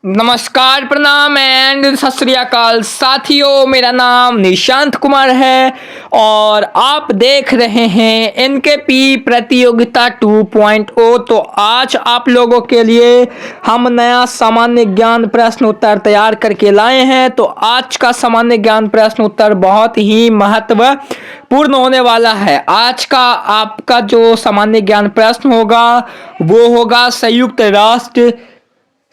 नमस्कार, प्रणाम एंड सत श्री अकाल साथियों। मेरा नाम निशांत कुमार है और आप देख रहे हैं एनकेपी प्रतियोगिता 2.0। तो आज आप लोगों के लिए हम नया सामान्य ज्ञान प्रश्न उत्तर तैयार करके लाए हैं। तो आज का सामान्य ज्ञान प्रश्न उत्तर बहुत ही महत्वपूर्ण होने वाला है। आज का आपका जो सामान्य ज्ञान प्रश्न होगा वो होगा संयुक्त राष्ट्र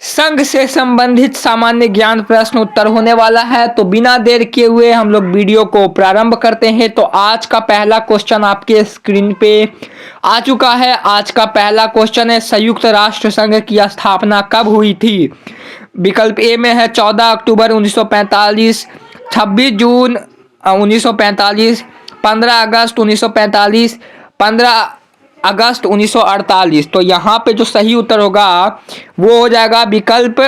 संघ से संबंधित सामान्य ज्ञान प्रश्न उत्तर होने वाला है। तो बिना देर किए हुए हम लोग वीडियो को प्रारंभ करते हैं। तो आज का पहला क्वेश्चन आपके स्क्रीन पे आ चुका है। आज का पहला क्वेश्चन है, संयुक्त राष्ट्र संघ की स्थापना कब हुई थी? विकल्प ए में है 14 अक्टूबर 1945, 26 जून 1945, 15 अगस्त 1945, 15 अगस्त 1948। तो यहाँ पे जो सही उत्तर होगा वो हो जाएगा विकल्प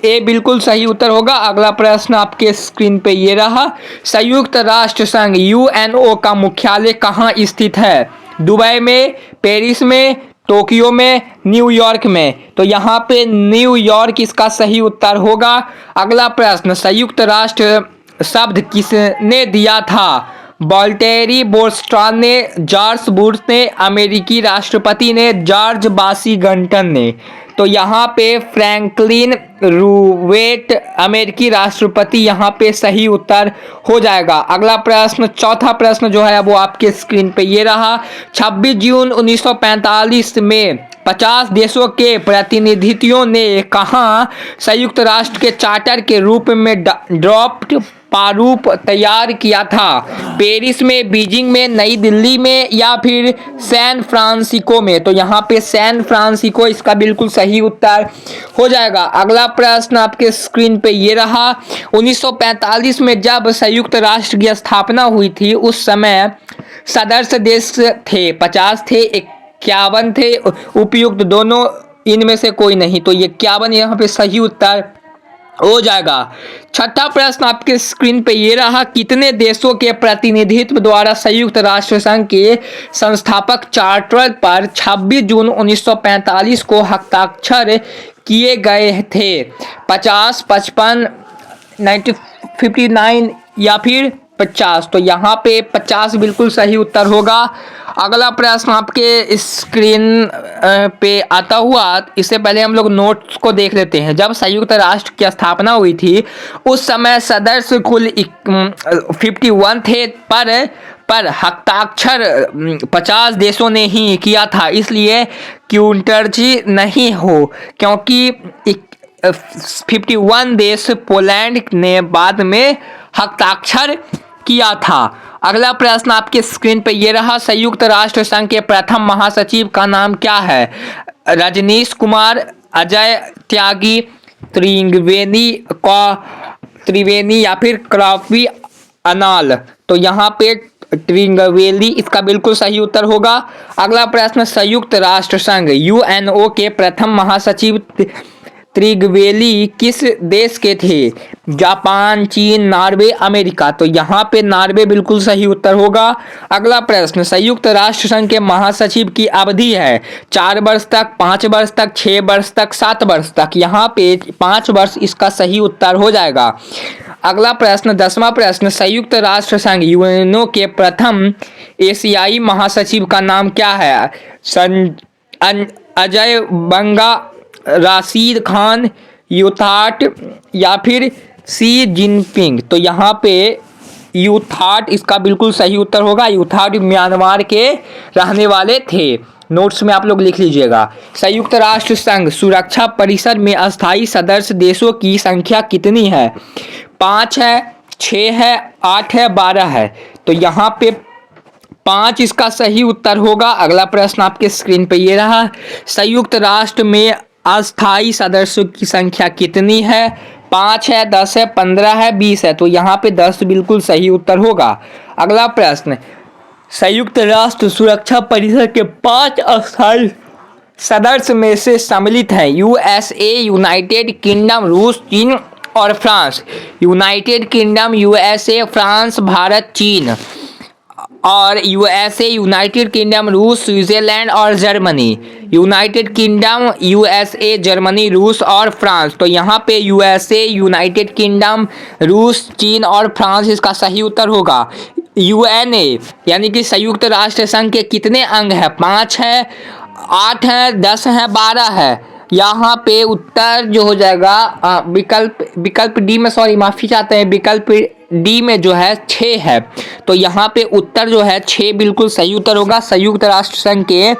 ए, बिल्कुल सही उत्तर होगा। अगला प्रश्न आपके स्क्रीन पे ये रहा, संयुक्त राष्ट्र संघ यूएनओ का मुख्यालय कहाँ स्थित है? दुबई में, पेरिस में, टोक्यो में, न्यूयॉर्क में? तो यहाँ पे न्यूयॉर्क इसका सही उत्तर होगा। अगला प्रश्न, संयुक्त राष्ट्र शब्द किसने दिया था? वॉल्टेरी बोस्टॉन ने, जॉर्ज बुश ने, अमेरिकी राष्ट्रपति ने, जॉर्ज वाशिंगटन ने? तो यहाँ पे फ्रैंकलिन रूवेट अमेरिकी राष्ट्रपति यहाँ पे सही उत्तर हो जाएगा। अगला प्रश्न, चौथा प्रश्न जो है वो आपके स्क्रीन पे ये रहा, 26 जून 1945 में 50 देशों के प्रतिनिधियों ने कहाँ संयुक्त राष्ट्र के चार्टर के रूप में ड्राफ्ट प्रारूप तैयार किया था? पेरिस में, बीजिंग में, नई दिल्ली में या फिर सैन फ्रांसिस्को में? तो यहाँ पे सैन फ्रांसिस्को इसका बिल्कुल सही उत्तर हो जाएगा। अगला प्रश्न आपके स्क्रीन पे ये रहा, 1945 में जब संयुक्त राष्ट्र की स्थापना हुई थी उस समय सदस्य देश थे 50 थे, 51 थे, उपयुक्त दोनों इनमें से कोई नहीं? तो ये 51 यहाँ पे सही उत्तर हो जाएगा। छठा प्रश्न आपके स्क्रीन पे ये रहा, कितने देशों के प्रतिनिधित्व द्वारा संयुक्त राष्ट्र संघ के संस्थापक चार्टर पर 26 जून 1945 को हस्ताक्षर किए गए थे? 50, 55, 59 या फिर 50? तो यहाँ पे 50 बिल्कुल सही उत्तर होगा। अगला प्रश्न आपके स्क्रीन पे आता हुआ, इससे पहले हम लोग नोट्स को देख लेते हैं। जब संयुक्त राष्ट्र की स्थापना हुई थी उस समय सदस्य कुल 51 थे, पर हस्ताक्षर 50 देशों ने ही किया था, इसलिए क्यूंटर्जी नहीं हो, क्योंकि 51 देश पोलैंड ने बाद में हस्ताक्षर किया था। अगला प्रश्न आपके स्क्रीन पे ये रहा, संयुक्त राष्ट्र संघ के प्रथम महासचिव का नाम क्या है? रजनीश कुमार, अजय त्यागी, त्रिवेणी या फिर कॉफी अनाल? तो यहाँ पे त्रिवेणी इसका बिल्कुल सही उत्तर होगा। अगला प्रश्न, संयुक्त राष्ट्र संघ यूएनओ के प्रथम महासचिव त्रिवेणी किस देश के थे? जापान, चीन, नॉर्वे, अमेरिका? तो यहाँ पे नॉर्वे बिल्कुल सही उत्तर होगा। अगला प्रश्न, संयुक्त राष्ट्र संघ के महासचिव की अवधि है 4 वर्ष तक, 5 वर्ष तक, 6 वर्ष तक, 7 वर्ष तक? यहाँ पे 5 वर्ष इसका सही उत्तर हो जाएगा। अगला प्रश्न, 10वां प्रश्न, संयुक्त राष्ट्र संघ यूएनओ के प्रथम एशियाई महासचिव का नाम क्या है? अजय बंगा, राशिद खान, यूथाट या फिर सी जिनपिंग? तो यहाँ पे यूथाट इसका बिल्कुल सही उत्तर होगा। यूथाट म्यांमार के रहने वाले थे। नोट्स में आप लोग लिख लीजिएगा। संयुक्त राष्ट्र संघ सुरक्षा परिषद में अस्थायी सदस्य देशों की संख्या कितनी है? 5 है, 6 है, 8 है, 12 है? तो यहाँ पे 5 इसका सही उत्तर होगा। अगला प्रश्न आपके स्क्रीन पे ये रहा, संयुक्त राष्ट्र में अस्थायी सदस्यों की संख्या कितनी है? 5 है, 10 है, 15 है, 20 है? तो यहाँ पे 10 बिल्कुल सही उत्तर होगा। अगला प्रश्न, संयुक्त राष्ट्र सुरक्षा परिषद के 5 अस्थायी सदस्य में से सम्मिलित हैं यूएसए, यूनाइटेड किंगडम, रूस, चीन और France? United kingdom, USA, France, Bharat, चीन? और यूएसए, यूनाइटेड किंगडम, रूस, स्विट्जरलैंड और Germany. United kingdom, USA, Germany, रूस और फ्रांस। तो यहाँ पे यूएसए, यूनाइटेड किंगडम, रूस, चीन और फ्रांस इसका सही उत्तर होगा। यूएनए यानी कि संयुक्त राष्ट्र संघ के कितने अंग हैं? 5 है, 8 है, 10 है, 12 है। यहाँ पे उत्तर जो हो जाएगा विकल्प डी में, सॉरी माफी चाहते हैं, विकल्प डी में जो है 6 है। तो यहाँ पे उत्तर जो है 6 बिल्कुल सही उत्तर होगा। संयुक्त राष्ट्र संघ के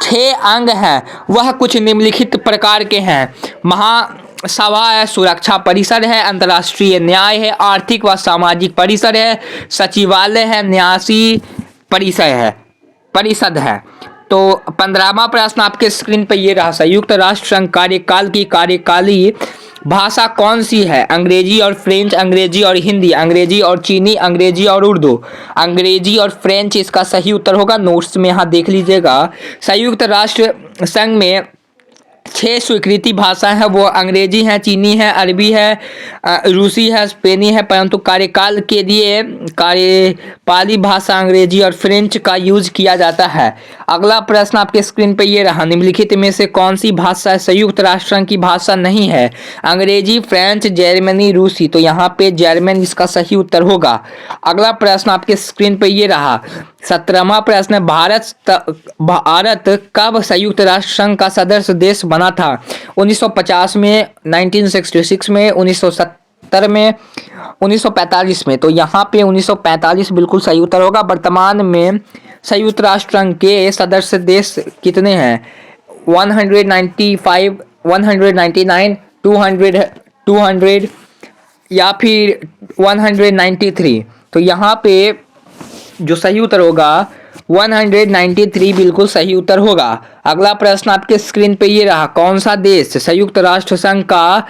6 अंग हैं, वह कुछ निम्नलिखित प्रकार के हैं। महासभा है, सुरक्षा परिषद है, अंतर्राष्ट्रीय न्याय है, आर्थिक व सामाजिक परिषद है, सचिवालय है, न्यासी परिषद है। तो 15वां प्रश्न आपके स्क्रीन पर ये रहा। संयुक्त राष्ट्र संघ कार्यकाल की कार्यकाली भाषा कौन सी है? अंग्रेजी और फ्रेंच, अंग्रेजी और हिंदी, अंग्रेजी और चीनी, अंग्रेजी और उर्दू। अंग्रेजी और फ्रेंच इसका सही उत्तर होगा। नोट्स में यहाँ देख लीजिएगा। संयुक्त राष्ट्र संघ में 6 स्वीकृति भाषा है, वो अंग्रेजी है, चीनी है, अरबी है, रूसी है, स्पेनी है, परंतु कार्यकाल के लिए कार्यपाली भाषा अंग्रेजी और फ्रेंच का यूज किया जाता है। अगला प्रश्न आपके स्क्रीन पे ये रहा। निम्नलिखित में से कौन सी भाषा संयुक्त राष्ट्र संघ की भाषा नहीं है? अंग्रेजी, फ्रेंच, जर्मनी, रूसी। तो यहाँ पे जर्मन इसका सही उत्तर होगा। अगला प्रश्न आपके स्क्रीन पे ये रहा। 17वां प्रश्न, भारत कब संयुक्त राष्ट्र संघ का सदस्य देश बना था? 1950 में, 1966 में, 1970 में, 1945 में। तो यहाँ पे 1945 बिल्कुल सही उत्तर होगा। वर्तमान में संयुक्त राष्ट्र संघ के सदस्य देश कितने हैं? 195, 199, 200 या फिर 193। तो यहाँ पे जो सही उत्तर होगा 193 बिल्कुल सही उत्तर होगा। अगला प्रश्न आपके स्क्रीन पे ये रहा। कौन सा देश संयुक्त राष्ट्र संघ का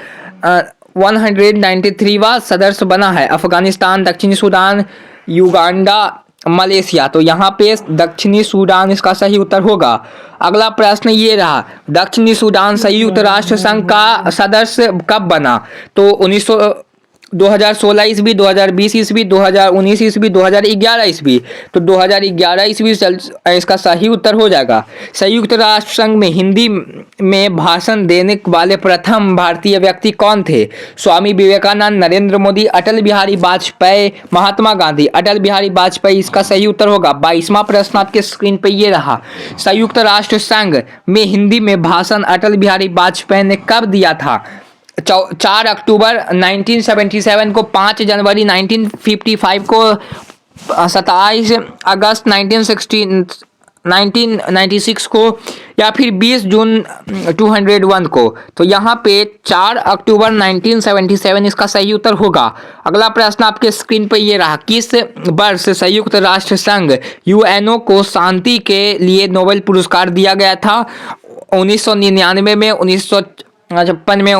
193वां सदस्य बना है? अफगानिस्तान, दक्षिणी सूडान, युगांडा, मलेशिया। तो यहाँ पे दक्षिणी सूडान इसका सही उत्तर होगा। अगला प्रश्न ये रहा। दक्षिणी सूडान संयुक्त राष्ट्र संघ का सदस्य कब बना? तो 2016 ईस्वी, 2020 ईस्वी, 2019 ईस्वी, 2011 ईस्वी। तो 2011 ईस्वी इसका सही उत्तर हो जाएगा। संयुक्त राष्ट्र संघ में हिंदी में भाषण देने वाले प्रथम भारतीय व्यक्ति कौन थे? स्वामी विवेकानंद, नरेंद्र मोदी, अटल बिहारी वाजपेयी, महात्मा गांधी। अटल बिहारी वाजपेयी इसका सही उत्तर होगा। 22वां प्रश्न आपके स्क्रीन पर ये रहा। संयुक्त राष्ट्र संघ में हिंदी में भाषण अटल बिहारी वाजपेयी ने कब दिया था? 4 अक्टूबर 1977 को, 5 जनवरी 1955 को, 27 अगस्त 1996 को, या फिर 20 जून 201 को। तो यहाँ पे 4 अक्टूबर 1977 इसका सही उत्तर होगा। अगला प्रश्न आपके स्क्रीन पर ये रहा। किस वर्ष संयुक्त राष्ट्र संघ यूएनओ को शांति के लिए नोबेल पुरस्कार दिया गया था? 1999 में, 1956 में,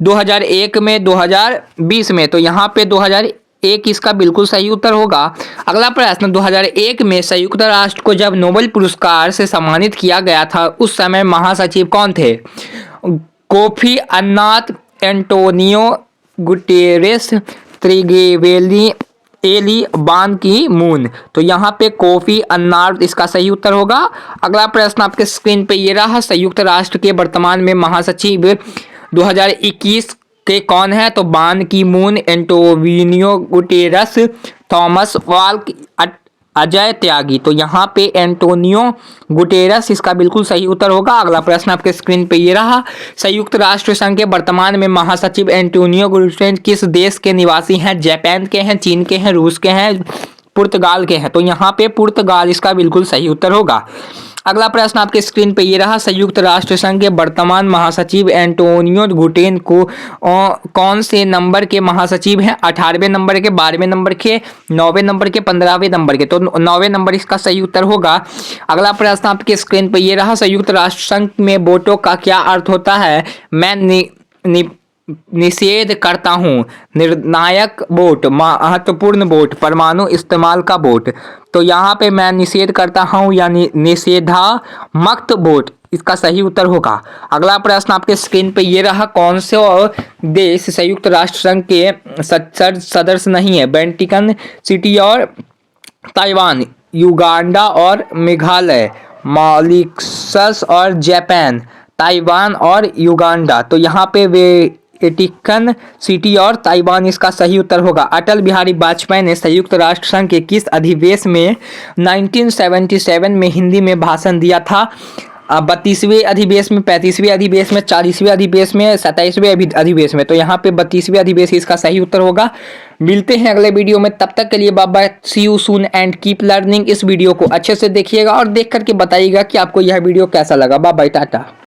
2001 में, 2020 में। तो यहाँ पे 2001 इसका बिल्कुल सही उत्तर होगा। अगला प्रश्न, 2001 में संयुक्त राष्ट्र को जब नोबेल पुरस्कार से सम्मानित किया गया था उस समय महासचिव कौन थे? Kofi Annan, Antonio Guterres, Trygve Lie Ban Ki moon. तो यहाँ पे कोफी अन्नान इसका सही उत्तर होगा। अगला प्रश्न आपके स्क्रीन पे ये रहा। संयुक्त राष्ट्र के वर्तमान में महासचिव 2021 के कौन है? तो Ban Ki Moon, Antonio Guterres, Thomas वाल्क, अजय त्यागी। तो यहाँ पे एंटोनियो गुटेरस इसका बिल्कुल सही उत्तर होगा। अगला प्रश्न आपके स्क्रीन पे ये रहा। संयुक्त राष्ट्र संघ के वर्तमान में महासचिव एंटोनियो गुटेरस किस देश के निवासी हैं? जापान के हैं, चीन के हैं, रूस के हैं, पुर्तगाल के हैं। तो यहाँ पे पुर्तगाल इसका बिल्कुल सही उत्तर होगा। अगला प्रश्न आपके स्क्रीन पे ये रहा। संयुक्त राष्ट्र संघ के वर्तमान महासचिव एंटोनियो गुटेरस को कौन से नंबर के महासचिव हैं? 18वें नंबर के, 12वें नंबर के, 9वें नंबर के, 15वें नंबर के। तो 9वें नंबर इसका सही उत्तर होगा। अगला प्रश्न आपके स्क्रीन पे ये रहा। संयुक्त राष्ट्र संघ में वोटों का क्या अर्थ होता है? मैं निषेध करता हूं, निर्णायक वोट, महत्वपूर्ण वोट, परमाणु इस्तेमाल का वोट। तो यहाँ पे मैं निषेध करता हूं यानी निषेधात्मक वोट इसका सही उत्तर होगा। अगला प्रश्न आपके स्क्रीन पे ये रहा। कौन से देश संयुक्त राष्ट्र संघ के सदस्य नहीं है? वेटिकन सिटी और ताइवान, युगांडा और मेघालय, मॉरिशस और जापान, ताइवान और युगांडा। तो यहाँ पे वेटिकन सिटी और ताइवान इसका सही उत्तर होगा। अटल बिहारी वाजपेयी ने संयुक्त राष्ट्र संघ के किस अधिवेशन में 1977 में हिंदी में भाषण दिया था? 32वें अधिवेशन में, 35वें अधिवेशन में, 40वें अधिवेशन में, 27वें अधिवेशन में। तो यहाँ पे 32वें अधिवेशन इसका सही उत्तर होगा। मिलते हैं अगले वीडियो में, तब तक के लिए bye bye, see you soon and keep learning. इस वीडियो को अच्छे से देखिएगा और देख करके बताइएगा कि आपको यह वीडियो कैसा लगा। Bye bye, Tata.